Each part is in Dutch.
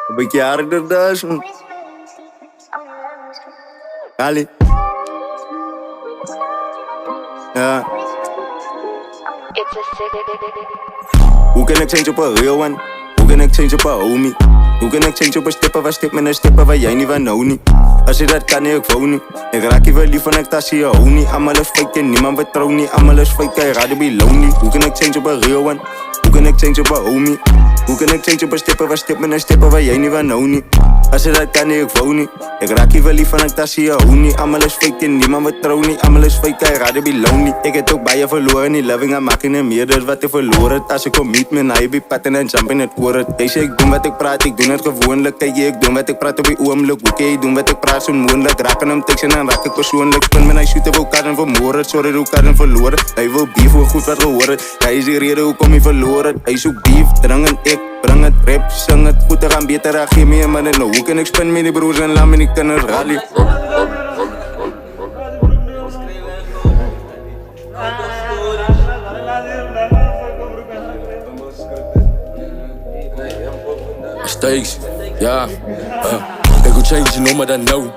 Een beetje harder dus. Ali. Ja. Hoe kan ik change op een real one? Hoe kan ik change op een homie? Hoe kan ik change op een stipper waar stip met een stipper waar jij niet van nou niet? Als je dat kan, nee, ik wou niet. Ik raak je wel lief van ik tasje, je hou niet. Allemaal is fake en niemand vertrouwt niet. Allemaal is fake, hij raad be lonely. Hoe kan ik change op een real one? Hoe kan ik change op een homie? Hoe kan ik change op een stipper waar stip met een stipper waar jij niet van nou niet? Als je dat kan, nee, ik wou niet. Ik raak je wel lief van ik tasje, je hou niet. Allemaal is fake en niemand vertrouwt niet. Allemaal is fake, hij raad be lonely. Ik heb ook bij je verloren, niet loving en maken en meer. Dus wat je verloren. Als ik kom meet me, na je be patten en jump in het oor. Deze ik doe wat ik praat, ik doe het gewoonlijk. Kijk je, ik doe wat ik praat op je oomlijk. Hoe kan je doen wat ik praat zo moeilijk? Raken hem tekst en dan raak ik persoonlijk. Spin met hij shooten wil elkaar en vermoorden. Sorry, hoe elkaar en verloren. Hij wil beef, hoe goed wat gehoord. Hij is die reden, hoe kom je verloren? Hij zoekt beef, drang en ik. Breng het rap, zing het goed, er gaan beter aan. Geef me een man en nou, hoe kan ik spin met die broers en laat me niet kunnen rally? Steaks, ja. Ik wil change, you know maar dan nou.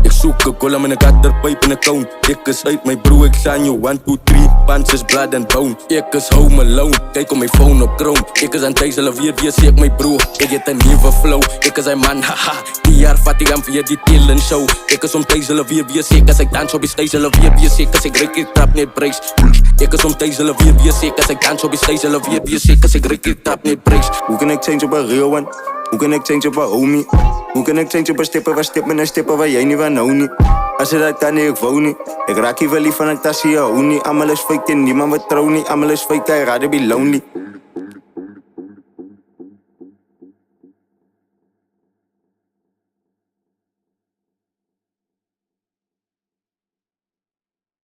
Ik zoek een cola met een katterpijp en een koon. Ik is uit mijn broer, ik zijn je 1, 2, 3. Panzers, blood and bone. Ik is home alone, kijk op mijn phone op chrome. Ik is aan deze weer, wie zie ik mijn broer. Ik heb een nieuwe flow, ik is een man, haha. Die jaar vat ik aan via die tillen show. Ik is om deze weer, wie zie ik als ik dans op die stage weer, wie zie ik als ik reik, ik trap niet prijs. Ik is om deze weer, wie zie ik als ik dans op die stage weer, wie zie ik als ik reik, ik trap niet prijs. Hoe kan ik change op een real one? Hoe kan ik change op een homie? Hoe kan ik change op een stipper waar stip met een stipper waar jij niet van nou niet? Als je dat kan, nee, ik wou niet. Ik raak je wel lief van ik tasje, je hou niet. Allemaal is fake en niemand vertrouwt niet. Allemaal is fake, hij raad be lonely.